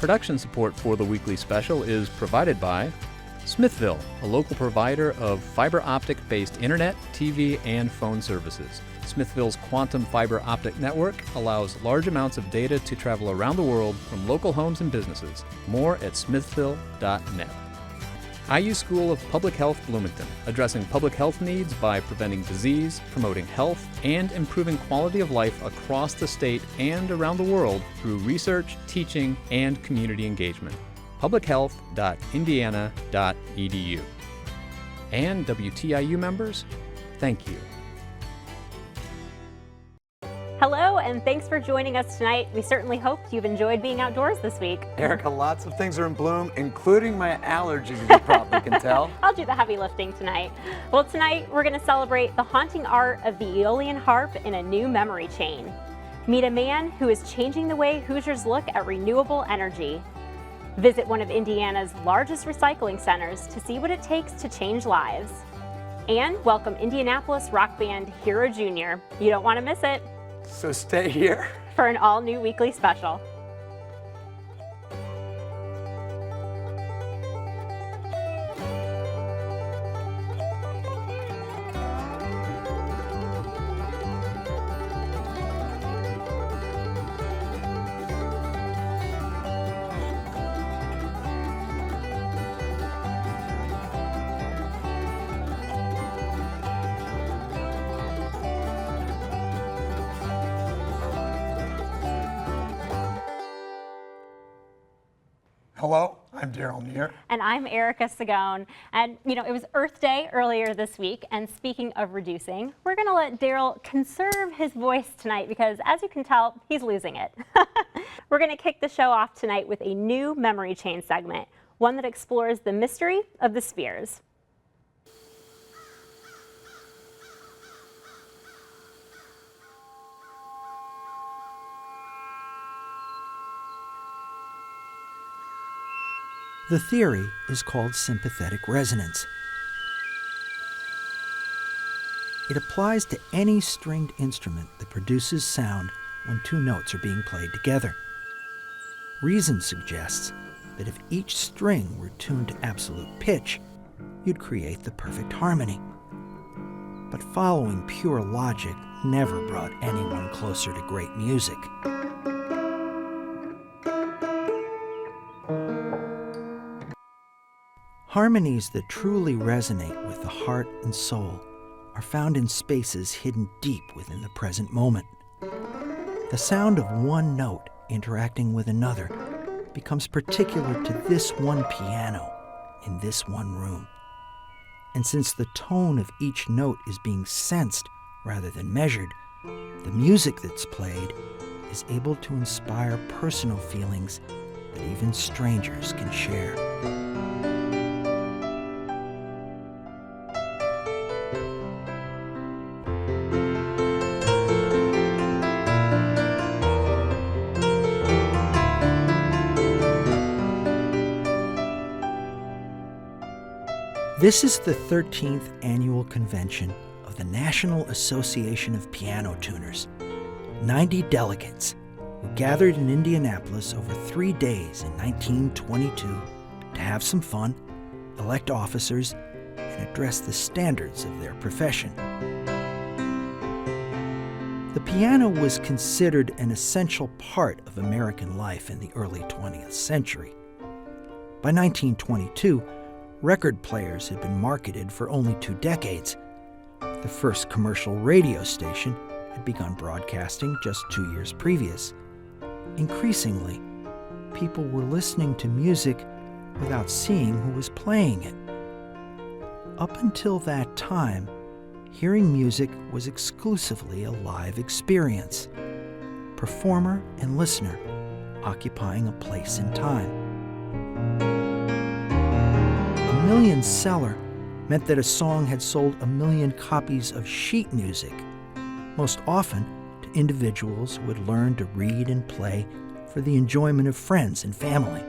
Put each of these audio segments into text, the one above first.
Production support for the weekly special is provided by Smithville, a local provider of fiber optic-based internet, TV, and phone services. Smithville's quantum fiber optic network allows large amounts of data to travel around the world from local homes and businesses. More at smithville.net. IU School of Public Health Bloomington, addressing public health needs by preventing disease, promoting health, and improving quality of life across the state and around the world through research, teaching, and community engagement. publichealth.indiana.edu. And WTIU members, thank you. Hello, and thanks for joining us tonight. We certainly hope you've enjoyed being outdoors this week. Erica, lots of things are in bloom, including my allergies, as you probably can tell. I'll do the heavy lifting tonight. Well, tonight we're going to celebrate the haunting art of the Aeolian harp in a new memory chain. Meet a man who is changing the way Hoosiers look at renewable energy. Visit one of Indiana's largest recycling centers to see what it takes to change lives. And welcome Indianapolis rock band Hero Jr. You don't want to miss it. So stay here for an all-new weekly special. Hello, I'm Daryl Neer. And I'm Erica Sagone. And you know, it was Earth Day earlier this week, and speaking of reducing, we're gonna let Daryl conserve his voice tonight because, as you can tell, he's losing it. We're gonna kick the show off tonight with a new memory chain segment, one that explores the mystery of the spheres. The theory is called sympathetic resonance. It applies to any stringed instrument that produces sound when two notes are being played together. Reason suggests that if each string were tuned to absolute pitch, you'd create the perfect harmony. But following pure logic never brought anyone closer to great music. Harmonies that truly resonate with the heart and soul are found in spaces hidden deep within the present moment. The sound of one note interacting with another becomes particular to this one piano in this one room. And since the tone of each note is being sensed rather than measured, the music that's played is able to inspire personal feelings that even strangers can share. This is the 13th annual convention of the National Association of Piano Tuners. 90 delegates who gathered in Indianapolis over 3 days in 1922 to have some fun, elect officers, and address the standards of their profession. The piano was considered an essential part of American life in the early 20th century. By 1922, record players had been marketed for only 2 decades. The first commercial radio station had begun broadcasting just 2 years previous. Increasingly, people were listening to music without seeing who was playing it. Up until that time, hearing music was exclusively a live experience, performer and listener occupying a place in time. A million seller meant that a song had sold 1 million copies of sheet music, most often to individuals who had learned to read and play for the enjoyment of friends and family.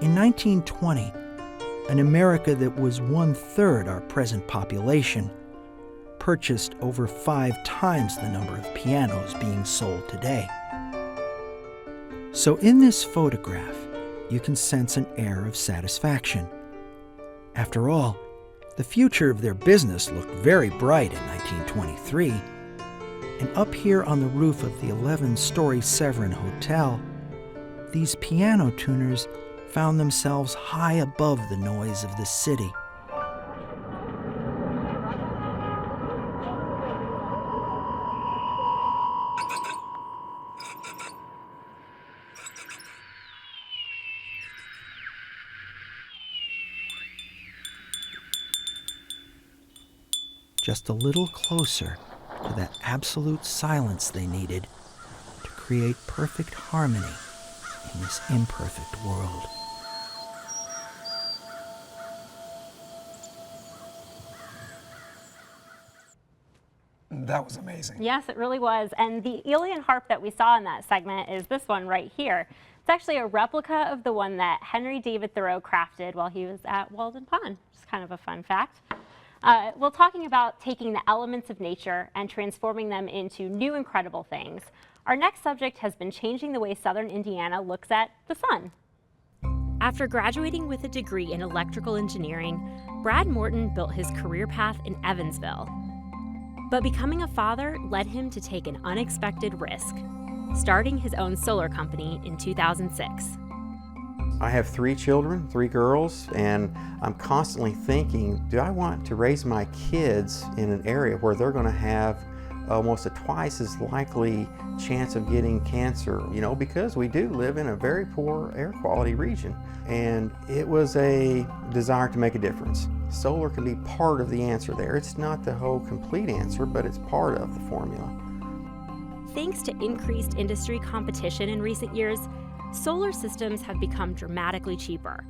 In 1920, an America that was 1/3 our present population purchased over 5 times the number of pianos being sold today. So in this photograph, you can sense an air of satisfaction. After all, the future of their business looked very bright in 1923. And up here on the roof of the 11-story Severin Hotel, these piano tuners found themselves high above the noise of the city. Just a little closer to that absolute silence they needed to create perfect harmony in this imperfect world. That was amazing. Yes, it really was. And the Aeolian harp that we saw in that segment is this one right here. It's actually a replica of the one that Henry David Thoreau crafted while he was at Walden Pond. Just kind of a fun fact. Well, talking about taking the elements of nature and transforming them into new incredible things, our next subject has been changing the way Southern Indiana looks at the sun. After graduating with a degree in electrical engineering, Brad Morton built his career path in Evansville. But becoming a father led him to take an unexpected risk, starting his own solar company in 2006. I have 3 children, 3 girls, and I'm constantly thinking, do I want to raise my kids in an area where they're going to have almost a twice as likely chance of getting cancer, because we do live in a very poor air quality region. And it was a desire to make a difference. Solar can be part of the answer there. It's not the whole complete answer, but it's part of the formula. Thanks to increased industry competition in recent years, solar systems have become dramatically cheaper,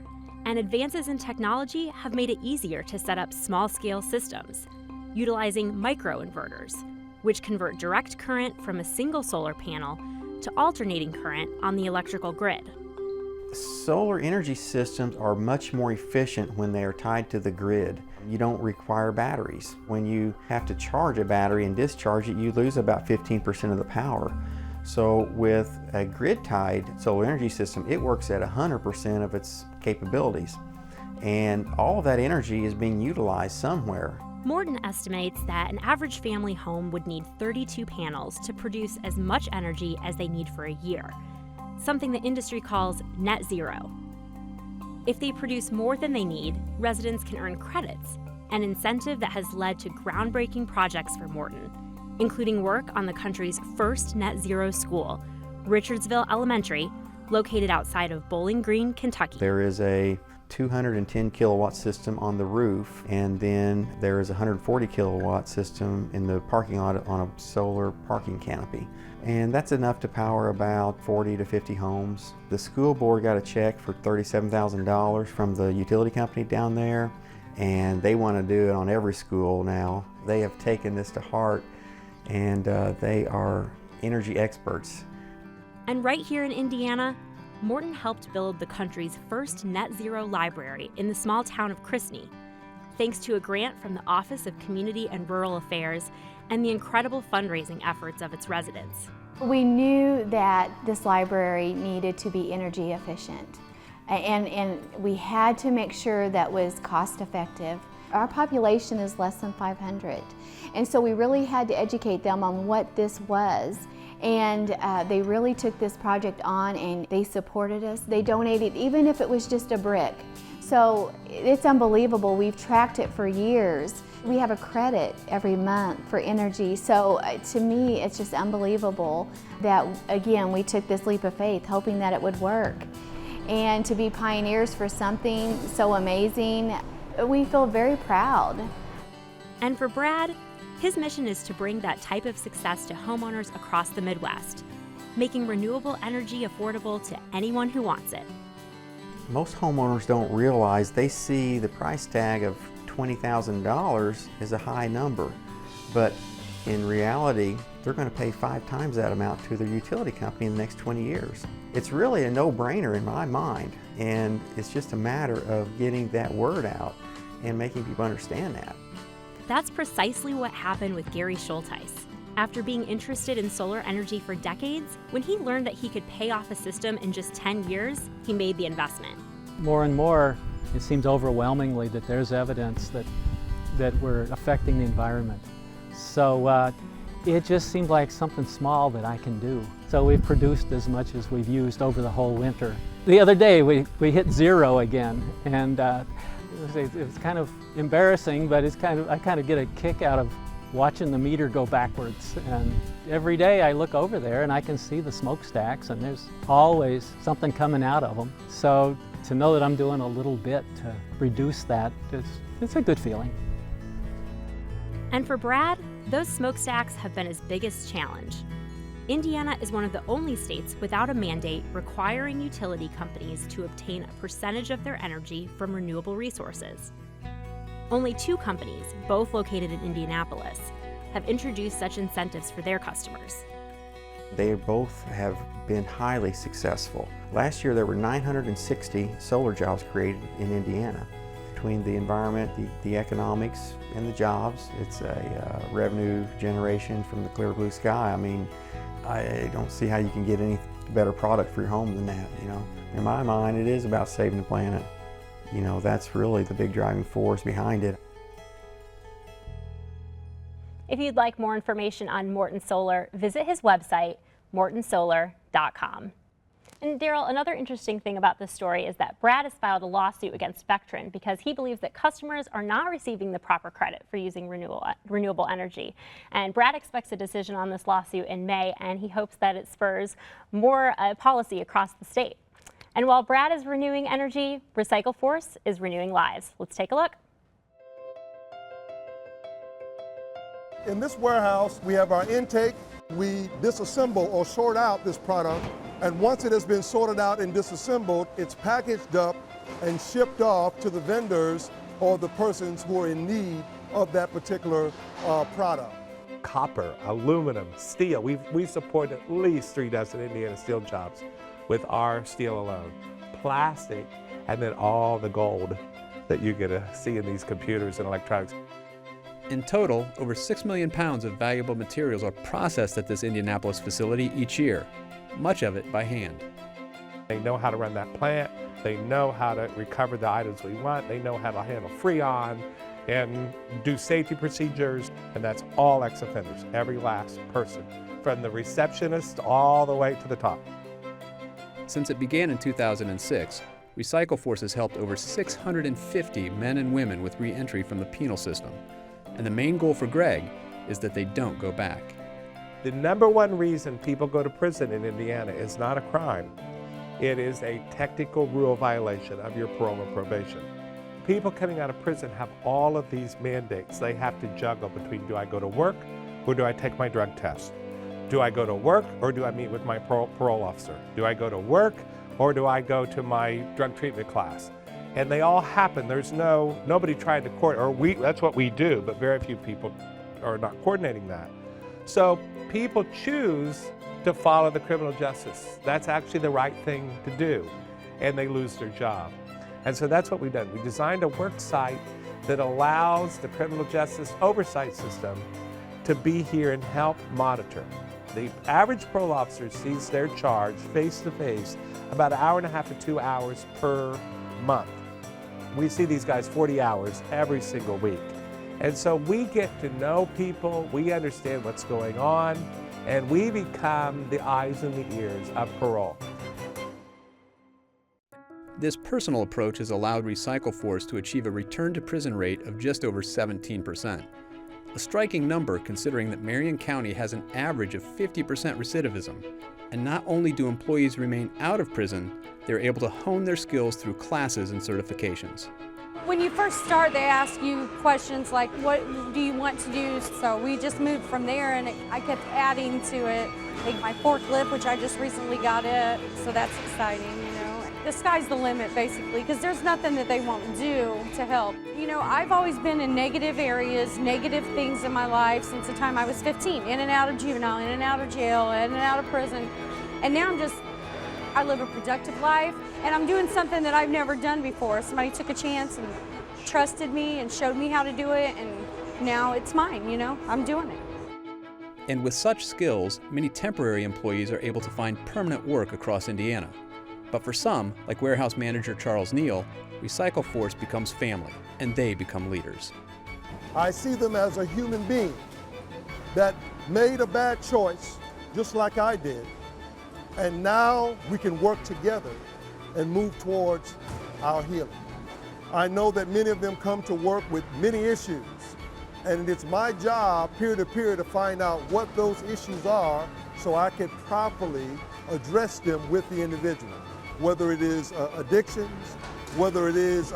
and advances in technology have made it easier to set up small-scale systems, utilizing microinverters, which convert direct current from a single solar panel to alternating current on the electrical grid. Solar energy systems are much more efficient when they are tied to the grid. You don't require batteries. When you have to charge a battery and discharge it, you lose about 15% of the power. So with a grid-tied solar energy system, it works at 100% of its capabilities. And all of that energy is being utilized somewhere. Morton estimates that an average family home would need 32 panels to produce as much energy as they need for a year, something the industry calls net zero. If they produce more than they need, residents can earn credits, an incentive that has led to groundbreaking projects for Morton, including work on the country's first net zero school, Richardsville Elementary, located outside of Bowling Green, Kentucky. There is a 210 kilowatt system on the roof, and then there is a 140 kilowatt system in the parking lot on a solar parking canopy. And that's enough to power about 40 to 50 homes. The school board got a check for $37,000 from the utility company down there, and they want to do it on every school now. They have taken this to heart, and they are energy experts. And right here in Indiana, Morton helped build the country's first net zero library in the small town of Chrisney, thanks to a grant from the Office of Community and Rural Affairs and the incredible fundraising efforts of its residents. We knew that this library needed to be energy efficient, and we had to make sure that was cost effective. Our population is less than 500, and so we really had to educate them on what this was. And they really took this project on, and they supported us. They donated, even if it was just a brick. So it's unbelievable. We've tracked it for years. We have a credit every month for energy. So to me, it's just unbelievable that, again, we took this leap of faith, hoping that it would work. And to be pioneers for something so amazing, we feel very proud. And for Brad, his mission is to bring that type of success to homeowners across the Midwest, making renewable energy affordable to anyone who wants it. Most homeowners don't realize they see the price tag of $20,000 as a high number, but in reality, they're going to pay 5 times that amount to their utility company in the next 20 years. It's really a no-brainer in my mind, and it's just a matter of getting that word out and making people understand that. That's precisely what happened with Gary Schulteis. After being interested in solar energy for decades, when he learned that he could pay off a system in just 10 years, he made the investment. More and more, it seems overwhelmingly that there's evidence that we're affecting the environment. So it just seemed like something small that I can do. So we've produced as much as we've used over the whole winter. The other day we hit 0 again, and it was kind of embarrassing, but I kind of get a kick out of watching the meter go backwards. And every day I look over there and I can see the smokestacks, and there's always something coming out of them. So to know that I'm doing a little bit to reduce that, it's a good feeling. And for Brad, those smokestacks have been his biggest challenge. Indiana is one of the only states without a mandate requiring utility companies to obtain a percentage of their energy from renewable resources. Only 2 companies, both located in Indianapolis, have introduced such incentives for their customers. They both have been highly successful. Last year there were 960 solar jobs created in Indiana. Between the environment, the economics, and the jobs, it's a revenue generation from the clear blue sky. I mean, I don't see how you can get any better product for your home than that, you know. In my mind, it is about saving the planet. You know, that's really the big driving force behind it. If you'd like more information on Morton Solar, visit his website, mortonsolar.com. And Daryl, another interesting thing about this story is that Brad has filed a lawsuit against Vectren because he believes that customers are not receiving the proper credit for using renewable energy. And Brad expects a decision on this lawsuit in May, and he hopes that it spurs more policy across the state. And while Brad is renewing energy, Recycle Force is renewing lives. Let's take a look. In this warehouse, we have our intake. We disassemble or sort out this product, and once it has been sorted out and disassembled, it's packaged up and shipped off to the vendors or the persons who are in need of that particular product. Copper, aluminum, steel. We support at least 3 dozen Indiana steel jobs with our steel alone. Plastic, and then all the gold that you get to see in these computers and electronics. In total, over 6 million pounds of valuable materials are processed at this Indianapolis facility each year, much of it by hand. They know how to run that plant, they know how to recover the items we want, they know how to handle freon and do safety procedures, and that's all ex-offenders, every last person, from the receptionist all the way to the top. Since it began in 2006, Recycle Force has helped over 650 men and women with re-entry from the penal system. And the main goal for Greg is that they don't go back. The #1 reason people go to prison in Indiana is not a crime. It is a technical rule violation of your parole or probation. People coming out of prison have all of these mandates. They have to juggle between, do I go to work or do I take my drug test? Do I go to work or do I meet with my parole officer? Do I go to work or do I go to my drug treatment class? And they all happen. There's nobody trying to coordinate, that's what we do, but very few people are not coordinating that. So people choose to follow the criminal justice. That's actually the right thing to do, and they lose their job. And so that's what we've done. We designed a work site that allows the criminal justice oversight system to be here and help monitor. The average parole officer sees their charge face-to-face about 1.5 to 2 hours per month. We see these guys 40 hours every single week. And so we get to know people, we understand what's going on, and we become the eyes and the ears of parole. This personal approach has allowed Recycle Force to achieve a return to prison rate of just over 17%. A striking number considering that Marion County has an average of 50% recidivism. And not only do employees remain out of prison, they're able to hone their skills through classes and certifications. When you first start, they ask you questions like, what do you want to do? So we just moved from there, and I kept adding to it. Like my forklift, which I just recently got it, so that's exciting, you know. The sky's the limit, basically, because there's nothing that they won't do to help. You know, I've always been in negative areas, negative things in my life since the time I was 15, in and out of juvenile, in and out of jail, in and out of prison. And now I live a productive life, and I'm doing something that I've never done before. Somebody took a chance and trusted me and showed me how to do it, and now it's mine, you know, I'm doing it. And with such skills, many temporary employees are able to find permanent work across Indiana. But for some, like warehouse manager Charles Neal, Recycle Force becomes family, and they become leaders. I see them as a human being that made a bad choice, just like I did, and now we can work together and move towards our healing. I know that many of them come to work with many issues, and it's my job peer-to-peer to find out what those issues are so I can properly address them with the individual, whether it is addictions, whether it is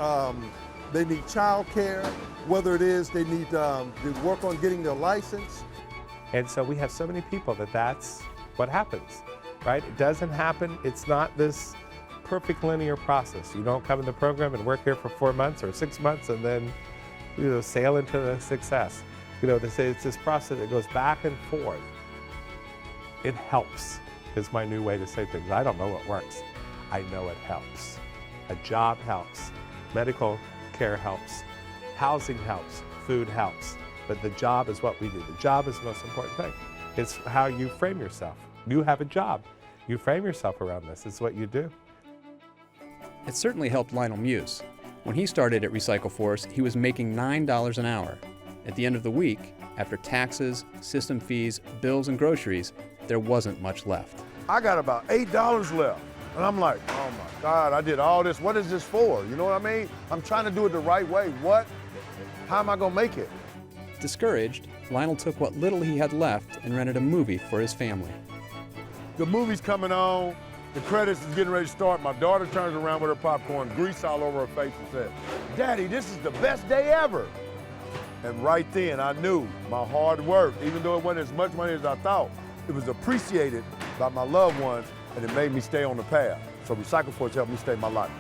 they need child care, whether it is they need to work on getting their license. And so we have so many people that's what happens, right? It doesn't happen, it's not this perfect linear process. You don't come in the program and work here for 4 months or 6 months and then sail into the success. It's this process that goes back and forth. It helps, is my new way to say things. I don't know what works. I know it helps. A job helps. Medical care helps. Housing helps. Food helps. But the job is what we do. The job is the most important thing. It's how you frame yourself. You have a job. You frame yourself around this. It's what you do. It certainly helped Lionel Muse. When he started at Recycle Force, he was making $9 an hour. At the end of the week, after taxes, system fees, bills, and groceries, there wasn't much left. I got about $8 left. And I'm like, oh my God, I did all this. What is this for? You know what I mean? I'm trying to do it the right way. How am I gonna make it? Discouraged, Lionel took what little he had left and rented a movie for his family. The movie's coming on. The credits is getting ready to start. My daughter turns around with her popcorn, grease all over her face and said, Daddy, this is the best day ever. And right then I knew my hard work, even though it wasn't as much money as I thought, it was appreciated by my loved ones and it made me stay on the path. So Recycle Force helped me stay my life.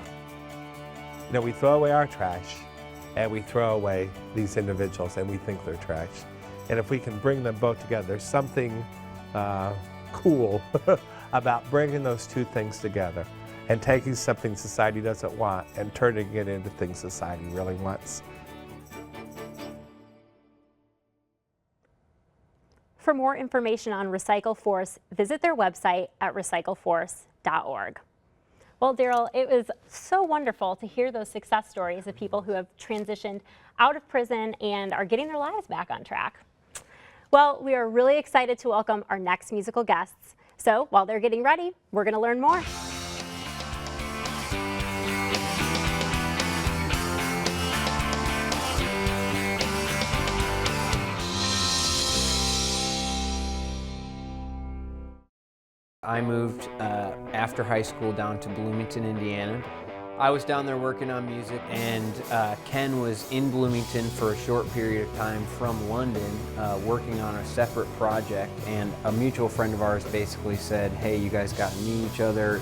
We throw away our trash and we throw away these individuals and we think they're trash. And if we can bring them both together, there's something cool about bringing those two things together and taking something society doesn't want and turning it into things society really wants. For more information on Recycle Force, visit their website at recycleforce.org. Well, Daryl, it was so wonderful to hear those success stories of people who have transitioned out of prison and are getting their lives back on track. Well, we are really excited to welcome our next musical guests. So while they're getting ready, we're going to learn more. I moved after high school down to Bloomington, Indiana. I was down there working on music, and Ken was in Bloomington for a short period of time from London working on a separate project, and a mutual friend of ours basically said, hey, you guys got to meet each other,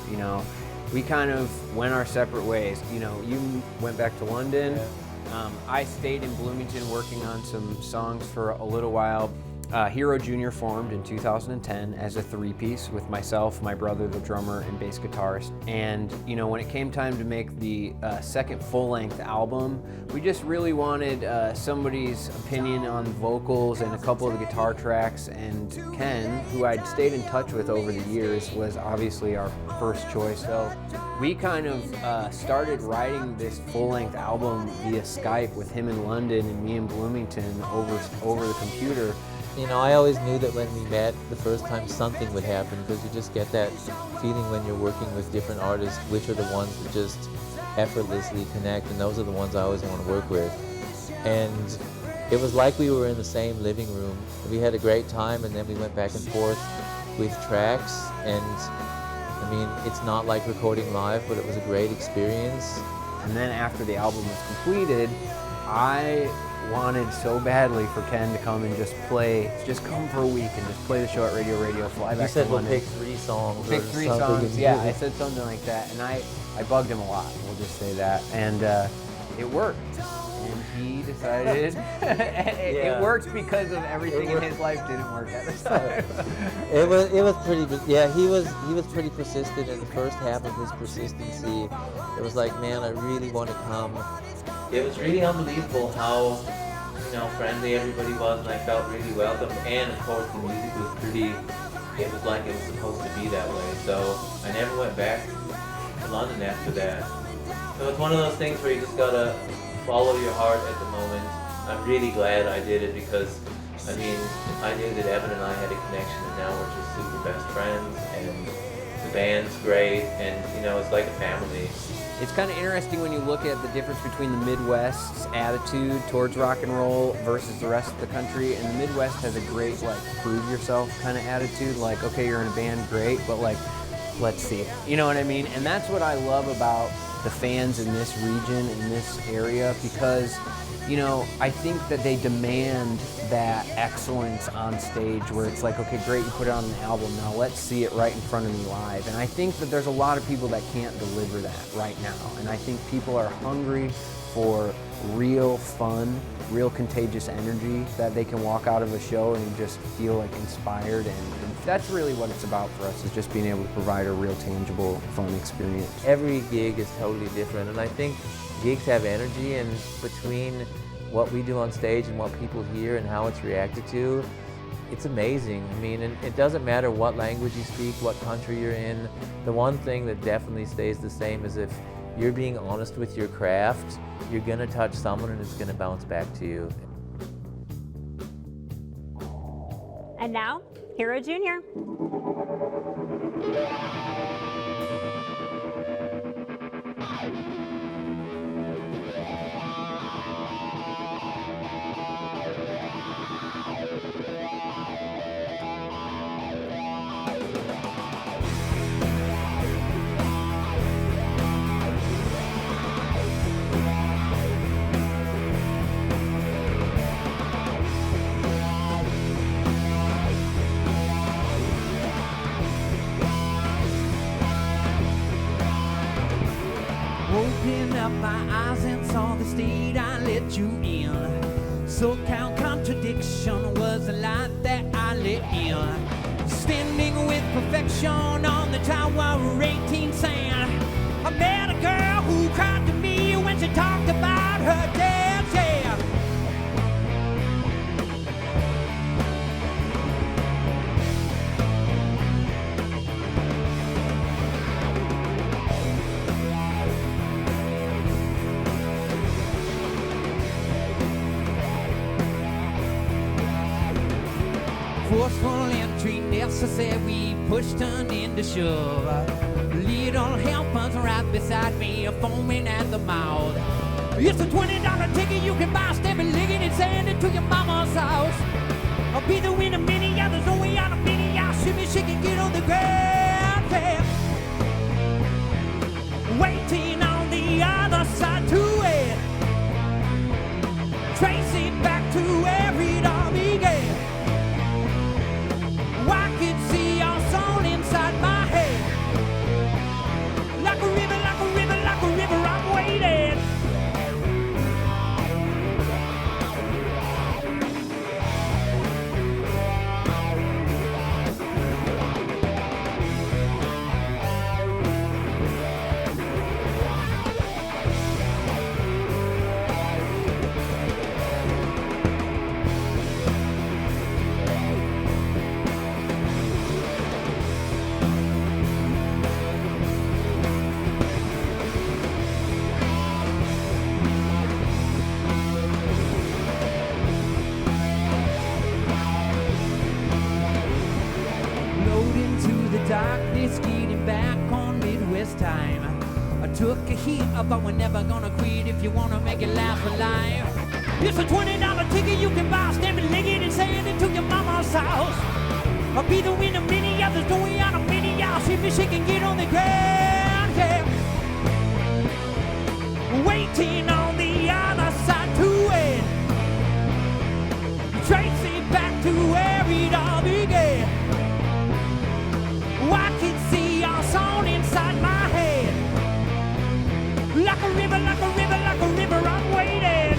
We kind of went our separate ways. You went back to London. I stayed in Bloomington working on some songs for a little while. Hero Jr. formed in 2010 as a three-piece with myself, my brother, the drummer, and bass guitarist. And when it came time to make the second full-length album, we just really wanted somebody's opinion on vocals and a couple of the guitar tracks. And Ken, who I'd stayed in touch with over the years, was obviously our first choice. So we kind of started writing this full-length album via Skype with him in London and me in Bloomington over the computer. I always knew that when we met the first time something would happen, because you just get that feeling when you're working with different artists, which are the ones that just effortlessly connect, and those are the ones I always want to work with. And it was like we were in the same living room. We had a great time, and then we went back and forth with tracks, and it's not like recording live, but it was a great experience. And then after the album was completed, I wanted so badly for Ken to come and just come for a week and just play the show at Radio, fly back to London. You said we'll pick 3 songs. We'll pick 3 songs, yeah, I said something like that. And I bugged him a lot, we'll just say that. And it worked. And he decided, it worked because of everything in his life didn't work at the time. It was pretty, he was pretty persistent in the first half of his persistency. It was like, man, I really want to come. It was really unbelievable how friendly everybody was, and I felt really welcome. And of course the music was pretty, it was like it was supposed to be that way. So I never went back to London after that. So it's one of those things where you just gotta follow your heart at the moment. I'm really glad I did it because, I mean, I knew that Evan and I had a connection, and now we're just super best friends, and the band's great, and you know, it's like a family. It's kind of interesting when you look at the difference between the Midwest's attitude towards rock and roll versus the rest of the country. And the Midwest has a great, like, prove yourself kind of attitude. Like, okay, you're in a band, great, but like, let's see it. You know what I mean? And that's what I love about the fans in this region, in this area, because, you know, I think that they demand that excellence on stage where it's like, okay, great, you put it on an album, now let's see it right in front of me live. And I think that there's a lot of people that can't deliver that right now. And I think people are hungry for real fun, real contagious energy that they can walk out of a show and just feel like inspired. And that's really what it's about for us, is just being able to provide a real tangible, fun experience. Every gig is totally different, and I think gigs have energy, and between what we do on stage and what people hear and how it's reacted to, it's amazing. I mean, and it doesn't matter what language you speak, what country you're in. The one thing that definitely stays the same is if you're being honest with your craft, you're gonna touch someone and it's gonna bounce back to you. And now, Hero Jr. Opened up my eyes and saw the state I let you in. So-called contradiction was the light that I let in. Standing with perfection on the tower of 18 sand. I met a girl who cried to me when she talked about her dad, yeah. Forceful entry necessary, push turned into shove. Little helpers right beside me, foaming at the mouth. It's a $20 ticket you can buy, stepping, licking and sand it to your mama's house. I'll be the winner, many others, no way out of many. I'll shimmy, shake and get on the ground, yeah. Waiting on the other side to end. Trace it back to where it all began. I can see our soul inside my head. Like a river, like a river, like a river, I'm waiting. Darkness getting back on Midwest time. I took a hit, but we're never gonna quit if you wanna make it last alive. It's a $20 ticket you can buy, stamping, licking and saying it to your mama's house. I'll be the winner, many others, going out of many y'all. See me shake and get on the ground, yeah. Waiting on the other side to end. Trace it back to where it all began. I can see our song inside my head. Like a river, like a river, like a river, I'm waiting.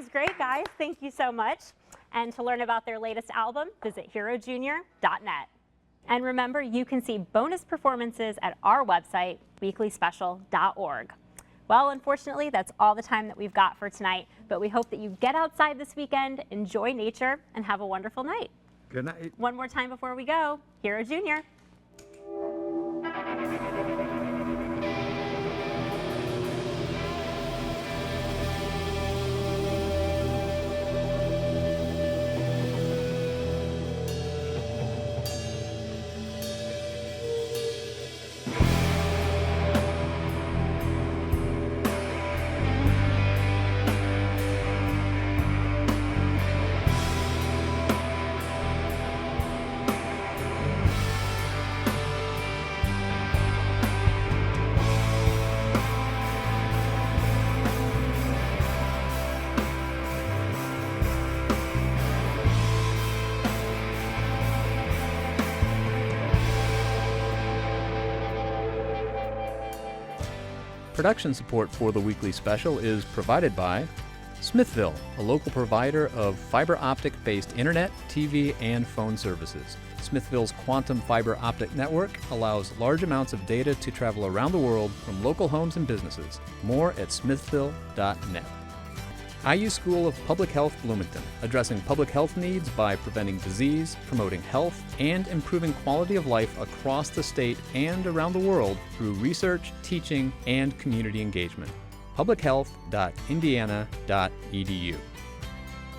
was great, guys. Thank you so much. And to learn about their latest album, visit herojr.net. And remember, you can see bonus performances at our website, weeklyspecial.org. Well, unfortunately, that's all the time that we've got for tonight, but we hope that you get outside this weekend, enjoy nature, and have a wonderful night. Good night. One more time before we go, Hero Jr. Production support for the weekly special is provided by Smithville, a local provider of fiber optic-based internet, TV, and phone services. Smithville's quantum fiber optic network allows large amounts of data to travel around the world from local homes and businesses. More at smithville.net. IU School of Public Health Bloomington, addressing public health needs by preventing disease, promoting health, and improving quality of life across the state and around the world through research, teaching, and community engagement. publichealth.indiana.edu.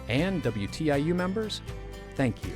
And WTIU members, thank you.